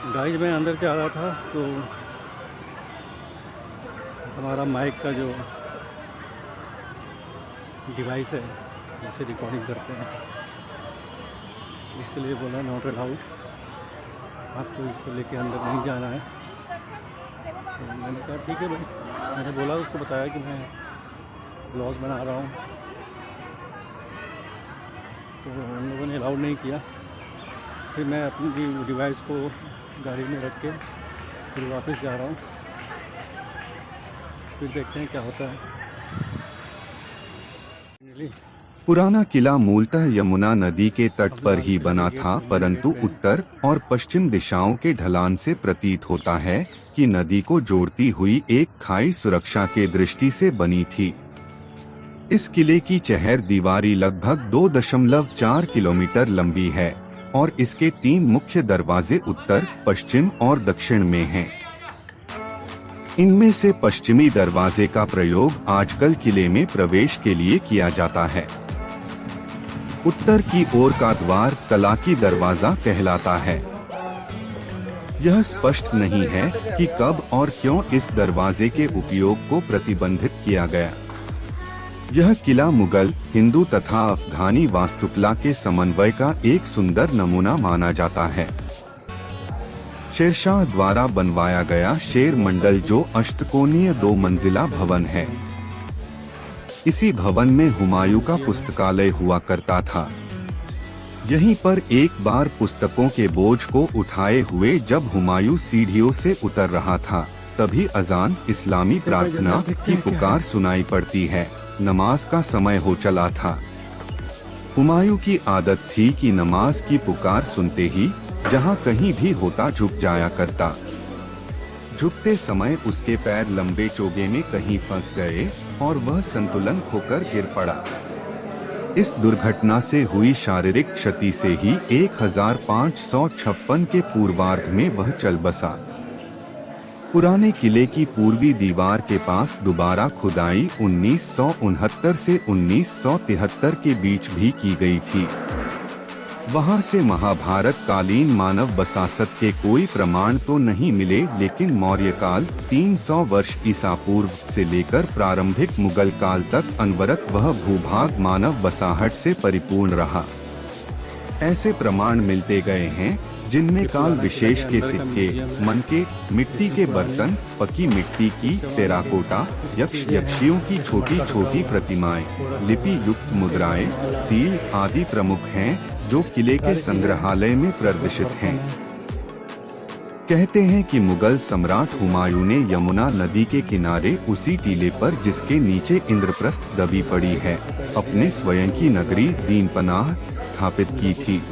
Guys मैं अंदर जा रहा था तो हमारा माइक का जो डिवाइस है जिससे रिकॉर्डिंग करते हैं उसके लिए बोला नॉट अलाउड, आपको इसको लेके अंदर नहीं जाना है। तो मैंने कहा ठीक है भाई, मैंने बोला उसको, बताया कि मैं ब्लॉग बना रहा हूँ, तो उन लोगों ने अलाउड नहीं किया। फिर मैं अपनी डिवाइस को गाड़ी में रख के फिर वापस जा रहा हूँ, फिर देखते हैं क्या होता है। पुराना किला मूलतः यमुना नदी के तट पर ही बना था, परंतु उत्तर और पश्चिम दिशाओं के ढलान से प्रतीत होता है कि नदी को जोड़ती हुई एक खाई सुरक्षा के दृष्टि से बनी थी। इस किले की चहर दीवारी लगभग 2.4 किलोमीटर लंबी है और इसके 3 मुख्य दरवाजे उत्तर, पश्चिम और दक्षिण में हैं। इनमें से पश्चिमी दरवाजे का प्रयोग आजकल किले में प्रवेश के लिए किया जाता है। उत्तर की ओर का द्वार तलाकी दरवाजा कहलाता है। यह स्पष्ट नहीं है कि कब और क्यों इस दरवाजे के उपयोग को प्रतिबंधित किया गया। यह किला मुगल, हिंदू तथा अफगानी वास्तुकला के समन्वय का एक सुंदर नमूना माना जाता है। शेरशाह द्वारा बनवाया गया शेर मंडल जो अष्टकोणीय 2 मंजिला भवन है। इसी भवन में हुमायूं का पुस्तकालय हुआ करता था। यहीं पर एक बार पुस्तकों के बोझ को उठाए हुए जब हुमायूं सीढ़ियों से उतर रहा था, तभी अजान, इस्लामी प्रार्थना की पुकार सुनाई पड़ती है। नमाज का समय हो चला था। हुमायूं की आदत थी कि नमाज की पुकार सुनते ही जहां कहीं भी होता झुक जाया करता। झुकते समय उसके पैर लंबे चोगे में कहीं फंस गए और वह संतुलन खोकर गिर पड़ा। इस दुर्घटना से हुई शारीरिक क्षति से ही 1556 के पूर्वार्ध में वह चल बसा। पुराने किले की पूर्वी दीवार के पास दोबारा खुदाई 1969 से 1973 के बीच भी की गई थी। वहां से महाभारत कालीन मानव बसासत के कोई प्रमाण तो नहीं मिले, लेकिन मौर्य काल 300 वर्ष ईसा पूर्व से लेकर प्रारंभिक मुगल काल तक अनवरत वह भूभाग मानव बसाहट से परिपूर्ण रहा। ऐसे प्रमाण मिलते गए हैं जिनमें काल विशेष के सिक्के, मनके, मिट्टी के बर्तन, पकी मिट्टी की टेराकोटा, यक्ष यक्षियों की छोटी छोटी प्रतिमाएं, लिपि युक्त मुद्राएं, सील आदि प्रमुख हैं जो किले के संग्रहालय में प्रदर्शित हैं। कहते हैं कि मुगल सम्राट हुमायूं ने यमुना नदी के किनारे उसी टीले पर जिसके नीचे इंद्रप्रस्थ दबी पड़ी है, अपने स्वयं की नगरी दीनपनाह स्थापित की थी।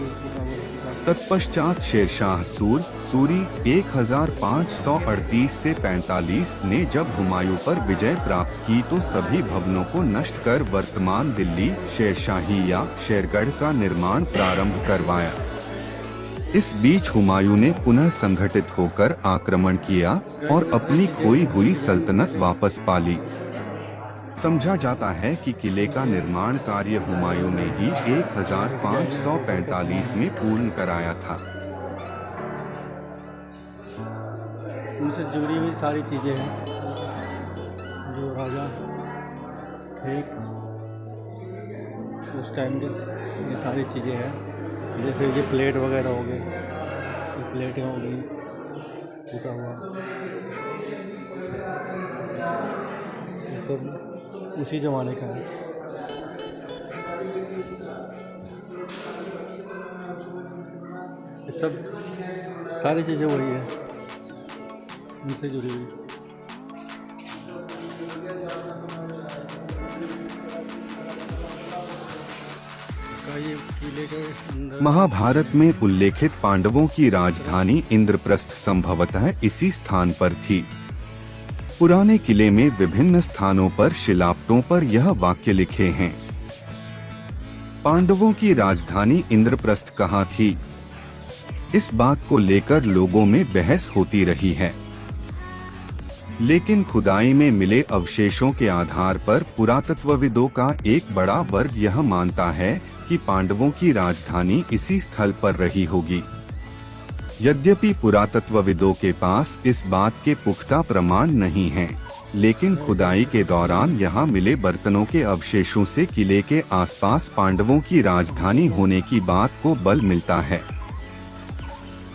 तत्पश्चात शेरशाह सूरी 1538 से 45 ने जब हुमायूं पर विजय प्राप्त की तो सभी भवनों को नष्ट कर वर्तमान दिल्ली शेरशाही या शेरगढ़ का निर्माण प्रारंभ करवाया। इस बीच हुमायूं ने पुनः संगठित होकर आक्रमण किया और अपनी खोई हुई सल्तनत वापस पा ली। समझा जाता है कि किले का निर्माण कार्य हुमायूं ने ही 1545 में पूर्ण कराया था। उनसे जुड़ी हुई सारी चीज़ें हैं जो राजा थे उस टाइम की, ये सारी चीज़ें हैं। जैसे ये प्लेट वगैरह हो गए, ये प्लेटें हो गई टूटा हुआ, ये सब उसी ज़माने का है। ये सब सारी चीज़ें वही है, उनसे जुड़ी हुई। महाभारत में उल्लेखित पांडवों की राजधानी इंद्रप्रस्थ संभवतः इसी स्थान पर थी। पुराने किले में विभिन्न स्थानों पर शिलापटों पर यह वाक्य लिखे हैं। पांडवों की राजधानी इंद्रप्रस्थ कहाँ थी? इस बात को लेकर लोगों में बहस होती रही है, लेकिन खुदाई में मिले अवशेषों के आधार पर पुरातत्वविदों का एक बड़ा वर्ग यह मानता है कि पांडवों की राजधानी इसी स्थल पर रही होगी। यद्यपि पुरातत्वविदों के पास इस बात के पुख्ता प्रमाण नहीं हैं, लेकिन खुदाई के दौरान यहाँ मिले बर्तनों के अवशेषों से किले के आसपास पांडवों की राजधानी होने की बात को बल मिलता है।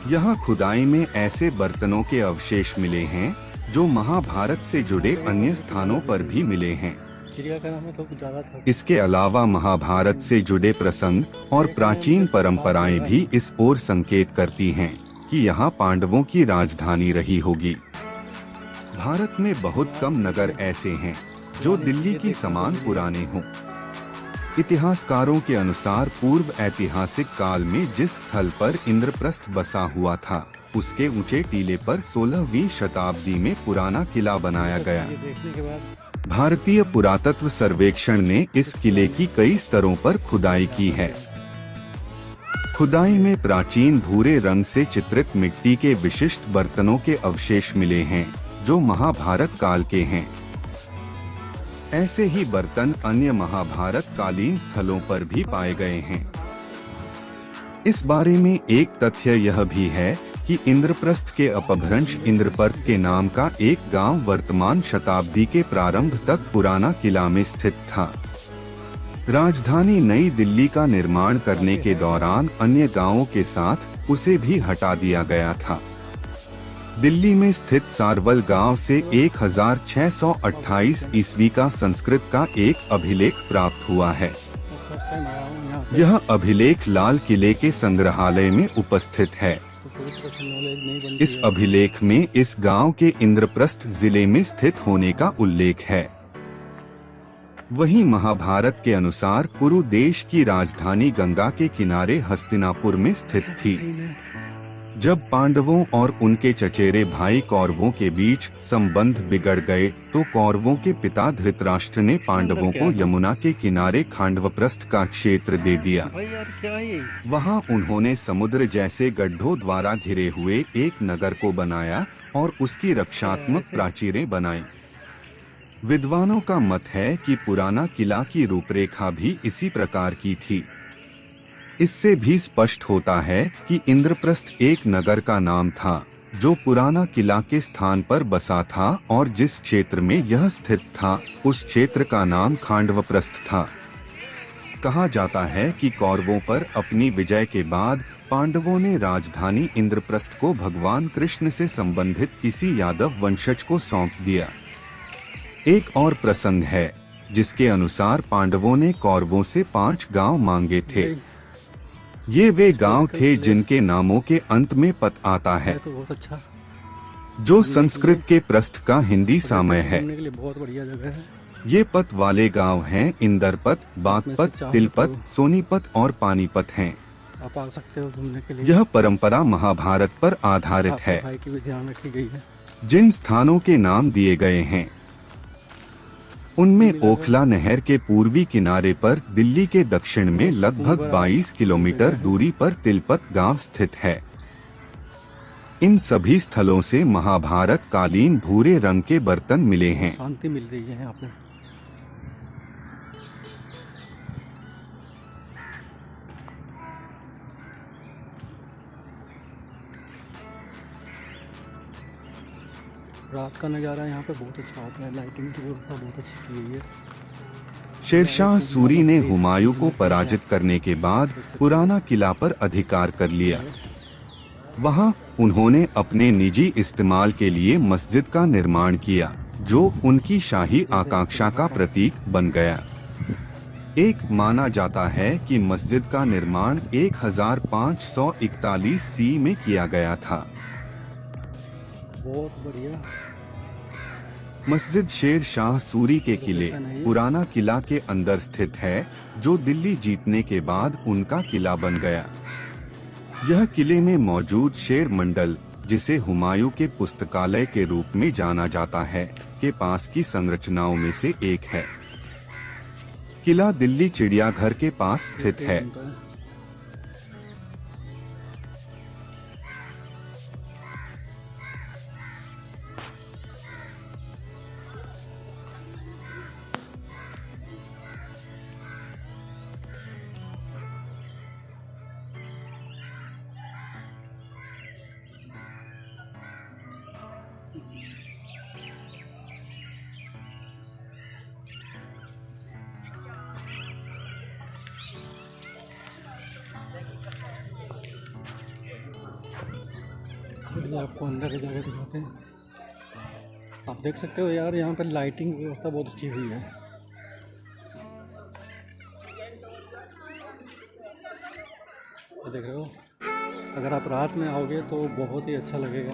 यहाँ खुदाई में ऐसे बर्तनों के अवशेष मिले हैं जो महाभारत से जुड़े अन्य स्थानों पर भी मिले हैं। चिड़ियाघर में तो कुछ ज्यादा था। इसके अलावा महाभारत से जुड़े प्रसंग और प्राचीन परंपराएं भी इस ओर संकेत करती हैं कि यहाँ पांडवों की राजधानी रही होगी। भारत में बहुत कम नगर ऐसे हैं जो दिल्ली की समान पुराने हों। इतिहासकारों के अनुसार पूर्व ऐतिहासिक काल में जिस स्थल पर इंद्रप्रस्थ बसा हुआ था, उसके ऊंचे टीले पर 16वीं शताब्दी में पुराना किला बनाया गया। भारतीय पुरातत्व सर्वेक्षण ने इस किले की कई स्तरों पर खुदाई की है। खुदाई में प्राचीन भूरे रंग से चित्रित मिट्टी के विशिष्ट बर्तनों के अवशेष मिले हैं जो महाभारत काल के हैं। ऐसे ही बर्तन अन्य महाभारत कालीन स्थलों पर भी पाए गए हैं। इस बारे में एक तथ्य यह भी है कि इंद्रप्रस्थ के अपभ्रंश इंद्रपर्त के नाम का एक गांव वर्तमान शताब्दी के प्रारंभ तक पुराना किला में स्थित था। राजधानी नई दिल्ली का निर्माण करने के दौरान अन्य गांवों के साथ उसे भी हटा दिया गया था। दिल्ली में स्थित सारवल गांव से 1628 ईस्वी का संस्कृत का एक अभिलेख प्राप्त हुआ है। यह अभिलेख लाल किले के संग्रहालय में उपस्थित है। इस अभिलेख में इस गांव के इंद्रप्रस्थ जिले में स्थित होने का उल्लेख है। वहीं महाभारत के अनुसार कुरु देश की राजधानी गंगा के किनारे हस्तिनापुर में स्थित थी। जब पांडवों और उनके चचेरे भाई कौरवों के बीच संबंध बिगड़ गए तो कौरवों के पिता धृतराष्ट्र ने पांडवों को यमुना के किनारे खांडवप्रस्थ का क्षेत्र दे दिया। वहां उन्होंने समुद्र जैसे गड्ढों द्वारा घिरे हुए एक नगर को बनाया और उसकी रक्षात्मक प्राचीरें बनाई। विद्वानों का मत है कि पुराना किला की रूपरेखा भी इसी प्रकार की थी। इससे भी स्पष्ट होता है कि इंद्रप्रस्थ एक नगर का नाम था जो पुराना किला के स्थान पर बसा था और जिस क्षेत्र में यह स्थित था उस क्षेत्र का नाम खांडवप्रस्थ था। कहा जाता है कि कौरवों पर अपनी विजय के बाद पांडवों ने राजधानी इंद्रप्रस्थ को भगवान कृष्ण से संबंधित किसी यादव वंशज को सौंप दिया। एक और प्रसंग है जिसके अनुसार पांडवों ने कौरवों से 5 गांव मांगे थे। ये वे गांव थे जिनके नामों के अंत में पत आता है, जो संस्कृत के प्रस्थ का हिंदी सामय है। बहुत बढ़िया जगह है। ये पत वाले गांव हैं इंदरपत, बागपत, तिलपत, सोनीपत और पानीपत हैं। आप आ सकते हो घूमने के लिए। यह परंपरा महाभारत पर आधारित है। साफ-सफाई की भी ध्यान रखी गई है। जिन स्थानों के नाम दिए गए हैं उनमें ओखला नहर के पूर्वी किनारे पर दिल्ली के दक्षिण में लगभग 22 किलोमीटर दूरी पर तिलपत गांव स्थित है। इन सभी स्थलों से महाभारत कालीन भूरे रंग के बर्तन मिले हैं। शांति मिल रही है यहाँ पे। रात का नज़ारा यहाँ पे बहुत अच्छा होता है। लाइटिंग की व्यवस्था बहुत अच्छी की गई है। शेरशाह सूरी ने हुमायूं को पराजित करने के बाद पुराना किला पर अधिकार कर लिया। वहां उन्होंने अपने निजी इस्तेमाल के लिए मस्जिद का निर्माण किया जो उनकी शाही आकांक्षा का प्रतीक बन गया। एक माना जाता है कि मस्जिद का निर्माण 1541 सी में किया गया था। बहुत बढ़िया। मस्जिद शेर शाह सूरी के किले पुराना किला के अंदर स्थित है, जो दिल्ली जीतने के बाद उनका किला बन गया। यह किले में मौजूद शेर मंडल, जिसे हुमायूं के पुस्तकालय के रूप में जाना जाता है, के पास की संरचनाओं में से एक है। किला दिल्ली चिड़ियाघर के पास स्थित है। ये आपको अंदर की जगह दिखाते हैं। आप देख सकते हो यार, यहाँ पर लाइटिंग व्यवस्था बहुत अच्छी हुई है। तो देख रहे हो, अगर आप रात में आओगे तो बहुत ही अच्छा लगेगा।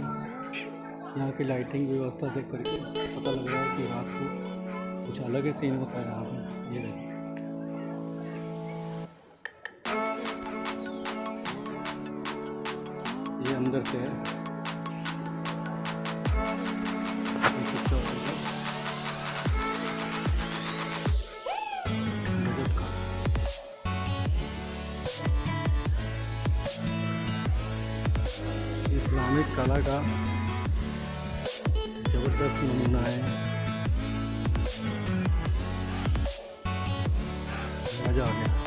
यहाँ की लाइटिंग व्यवस्था देख करके पता लग रहा है कि रात को कुछ अलग ही सीन होता है यहाँ पे। ये देखो, ये अंदर से है। इस्लामिक कला का जबरदस्त नमूना है। मजा आ गया।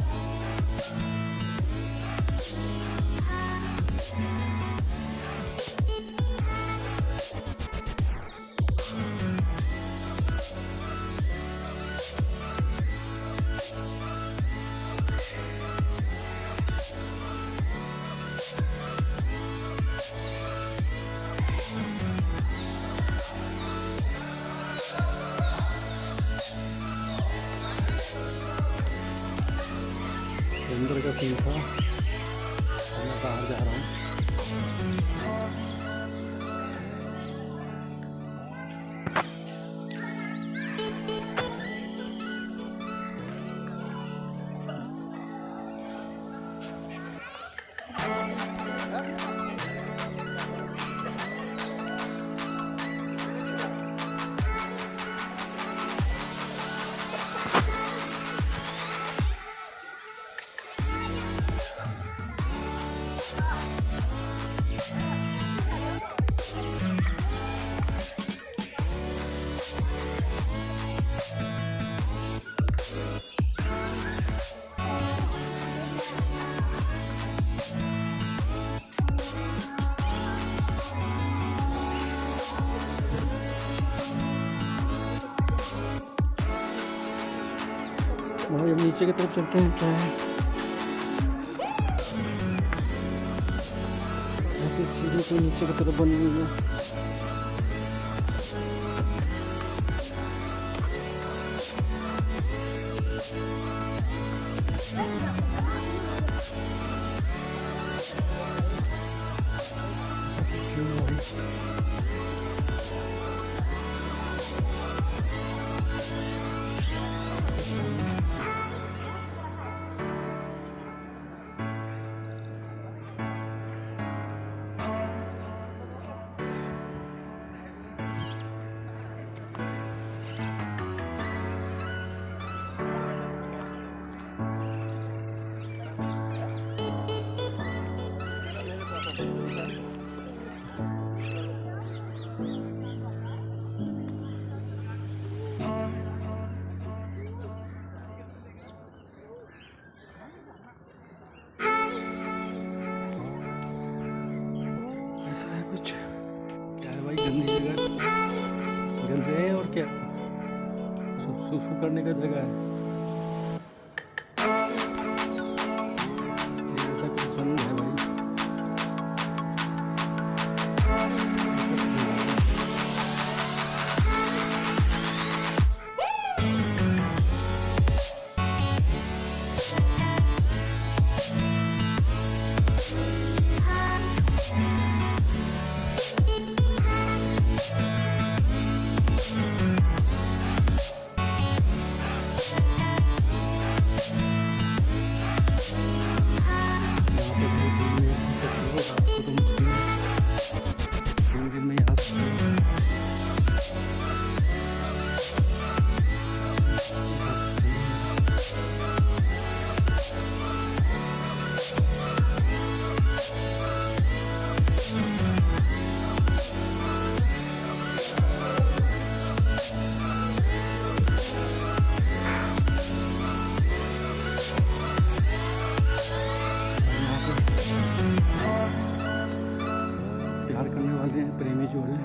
अंदर का सीन था और मैं बाहर जा रहा हूँ। भाई अब नीचे की तरफ चलते हैं। क्या है सीढ़ी तो नीचे की तरफ बनी हुई है। ऐसा है कुछ। क्या है भाई, गंदी जगह, गंदे है और क्या, सुसु करने का जगह है। ऐसा कुछ बंद है भाई। प्यार करने वाले हैं, प्रेमी जोड़े,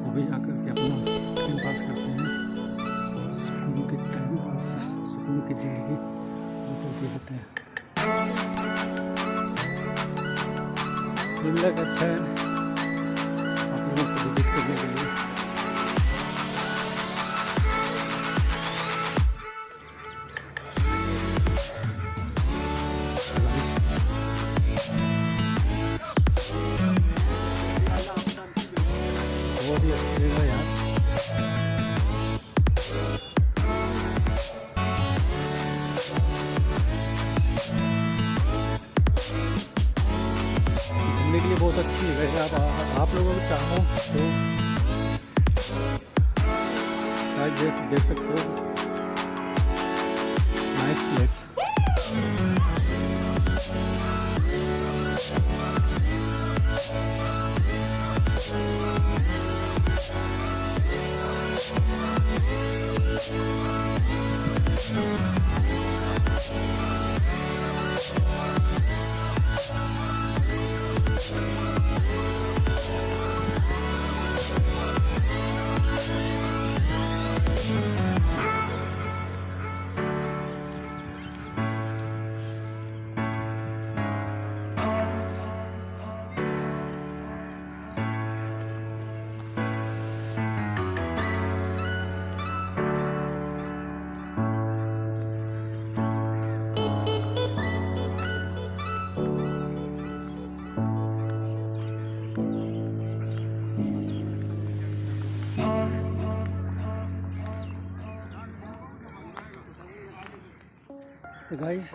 वो भी आकर के अपना टाइम पास करते हैं। उनके टाइम पास, सुकून की ज़िंदगी उनको जीते हैं। दिन अच्छा है। देखने के लिए। बहुत ही अच्छा जगह यार। घूमने के लिए बहुत अच्छी जगह है। आप लोगों को चाहो तो शायद देख सकते हो। Nice place. तो गाइस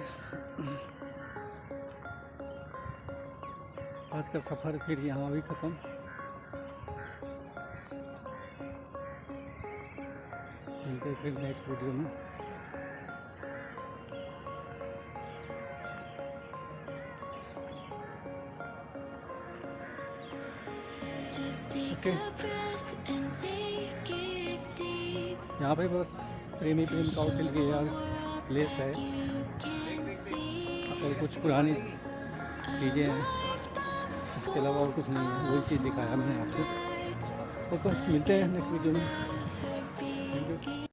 आज का सफ़र फिर यहाँ भी ख़त्म। मिलते हैं फिर नेक्स्ट वीडियो में। यहाँ पे बस प्रेमी प्रेमिकाओं के लिए यार प्लेस है और कुछ पुरानी चीज़ें हैं, इसके अलावा और कुछ नहीं है। वही चीज़ दिखाया मैंने आपको। ओके, मिलते हैं नेक्स्ट वीडियो में।